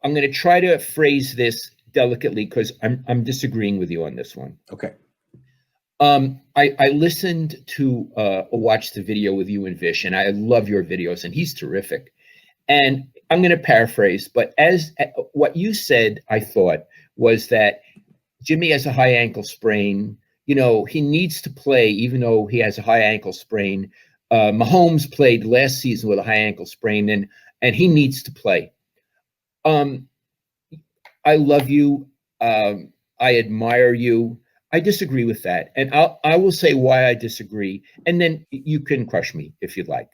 I'm going to try to phrase this delicately because I'm disagreeing with you on this one. Okay. I listened to watch the video with you and Vish, and I love your videos, and he's terrific. And I'm going to paraphrase, but as what you said, I thought was that Jimmy has a high ankle sprain. You know, he needs to play even though he has a high ankle sprain. Mahomes played last season with a high ankle sprain, and he needs to play. I love you. I admire you. I disagree with that, and I will say why I disagree, and then you can crush me if you'd like.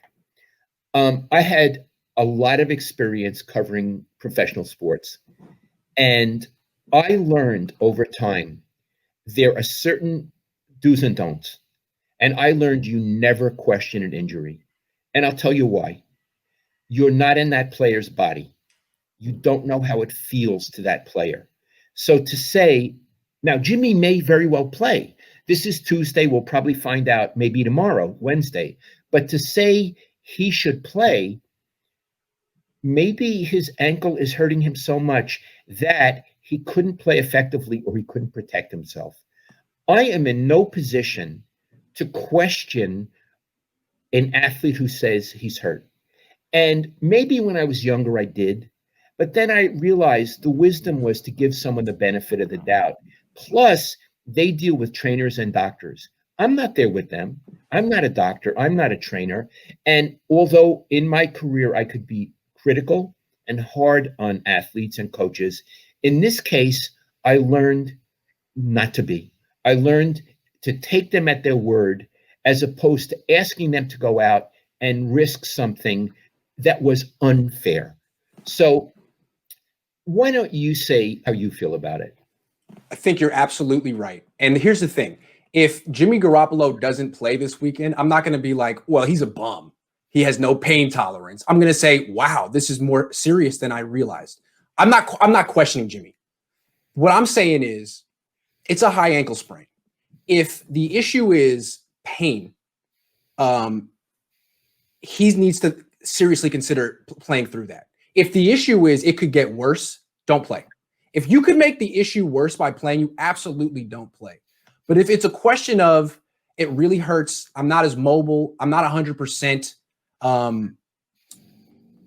I had a lot of experience covering professional sports, and I learned over time there are certain do's and don'ts, and I learned you never question an injury, and I'll tell you why. You're not in that player's body. You don't know how it feels to that player. So to say, now Jimmy may very well play. This is Tuesday. We'll probably find out maybe tomorrow, Wednesday. But to say he should play, maybe his ankle is hurting him so much that he couldn't play effectively or he couldn't protect himself. I am in no position to question an athlete who says he's hurt. And maybe when I was younger, I did. But then I realized the wisdom was to give someone the benefit of the doubt. Plus, they deal with trainers and doctors. I'm not there with them. I'm not a doctor. I'm not a trainer. And although in my career, I could be critical and hard on athletes and coaches, in this case, I learned not to be. I learned to take them at their word as opposed to asking them to go out and risk something that was unfair. So why don't you say how you feel about it? I think you're absolutely right. And here's the thing. If Jimmy Garoppolo doesn't play this weekend, I'm not going to be like, well, he's a bum. He has no pain tolerance. I'm going to say, wow, this is more serious than I realized. I'm not questioning Jimmy. What I'm saying is it's a high ankle sprain. If the issue is pain, he needs to seriously consider playing through that. If the issue is it could get worse, don't play. If you could make the issue worse by playing, you absolutely don't play. But if it's a question of it really hurts, I'm not as mobile, I'm not 100%.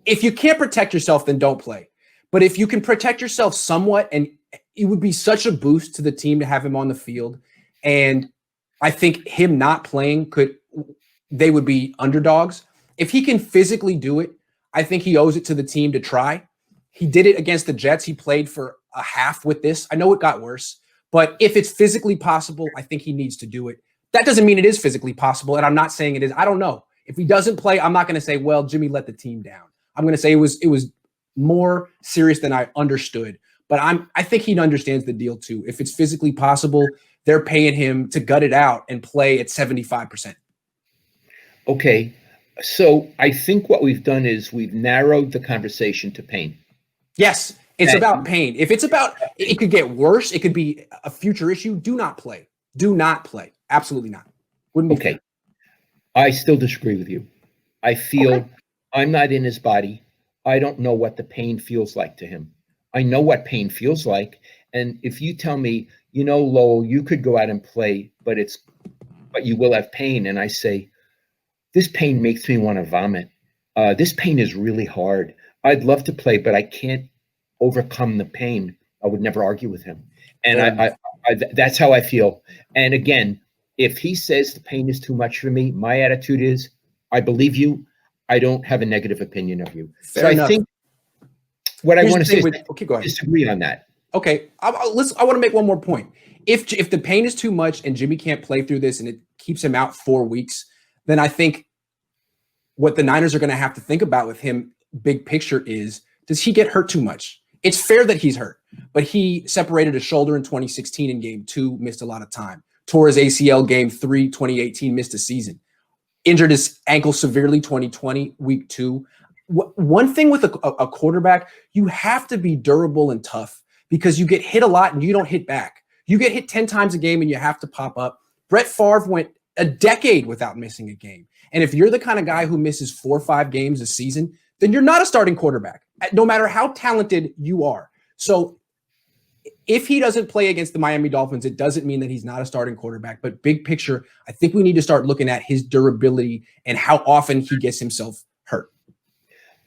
If you can't protect yourself, then don't play. But if you can protect yourself somewhat, and it would be such a boost to the team to have him on the field. And I think him not playing they would be underdogs. If he can physically do it, I think he owes it to the team to try. He did it against the Jets. He played for a half with this. I know it got worse, but if it's physically possible, I think he needs to do it. That doesn't mean it is physically possible, and I'm not saying it is. I don't know. If he doesn't play, I'm not going to say, well, Jimmy let the team down. I'm going to say it was more serious than I understood. But I think he understands the deal too. If it's physically possible, they're paying him to gut it out and play at 75%. Okay. So I think what we've done is we've narrowed the conversation to pain. Yes, it's about pain. If it's about, it could get worse. It could be a future issue. Do not play. Do not play. Absolutely not. Wouldn't be okay. fair. I still disagree with you. I feel I'm not in his body. I don't know what the pain feels like to him. I know what pain feels like. And if you tell me, you know, Lowell, you could go out and play, but you will have pain. And I say, this pain makes me want to vomit. This pain is really hard. I'd love to play, but I can't overcome the pain. I would never argue with him. And I that's how I feel. And again, if he says the pain is too much for me, my attitude is, I believe you. I don't have a negative opinion of you. Fair enough. I think what I want to say is go ahead. Disagree on that. Okay, I want to make one more point. If the pain is too much and Jimmy can't play through this and it keeps him out 4 weeks, then I think what the Niners are going to have to think about with him, big picture, is does he get hurt too much? It's fair that he's hurt, but he separated a shoulder in 2016 in game 2, missed a lot of time. Tore his ACL game 3, 2018, missed a season. Injured his ankle severely 2020, week 2. One thing with a quarterback, you have to be durable and tough because you get hit a lot and you don't hit back. You get hit 10 times a game and you have to pop up. Brett Favre went a decade without missing a game. And if you're the kind of guy who misses 4 or 5 games a season, then you're not a starting quarterback. no matter how talented you are. So if he doesn't play against the Miami Dolphins, it doesn't mean that he's not a starting quarterback. But big picture, I think we need to start looking at his durability and how often he gets himself hurt.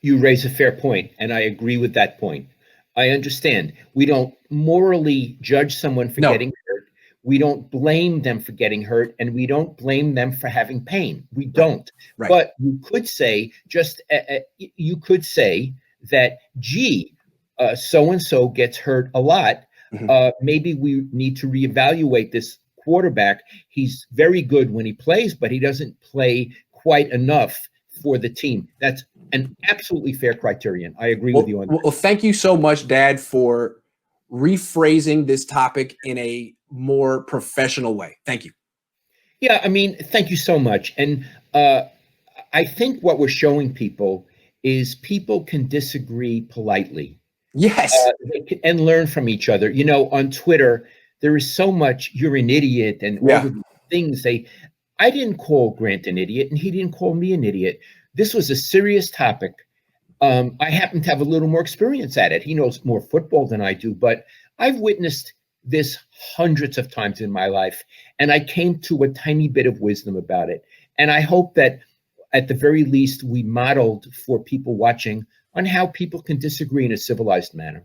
You raise a fair point, and I agree with that point. I understand. We don't morally judge someone for getting hurt. We don't blame them for getting hurt, and we don't blame them for having pain. We don't. Right. But you could say that, gee, so-and-so gets hurt a lot. Maybe we need to reevaluate this quarterback. He's very good when he plays, but he doesn't play quite enough for the team. That's an absolutely fair criterion. I agree with you on that. Well, thank you so much, Dad, for rephrasing this topic in a more professional way. Thank you. Yeah, I mean, thank you so much. And I think what we're showing people is people can disagree politely. Yes. And learn from each other. You know, on Twitter, there is so much "you're an idiot" and all of the things I didn't call Grant an idiot, and he didn't call me an idiot. This was a serious topic. I happen to have a little more experience at it. He knows more football than I do, but I've witnessed this hundreds of times in my life, and I came to a tiny bit of wisdom about it. And I hope that at the very least we modeled for people watching on how people can disagree in a civilized manner.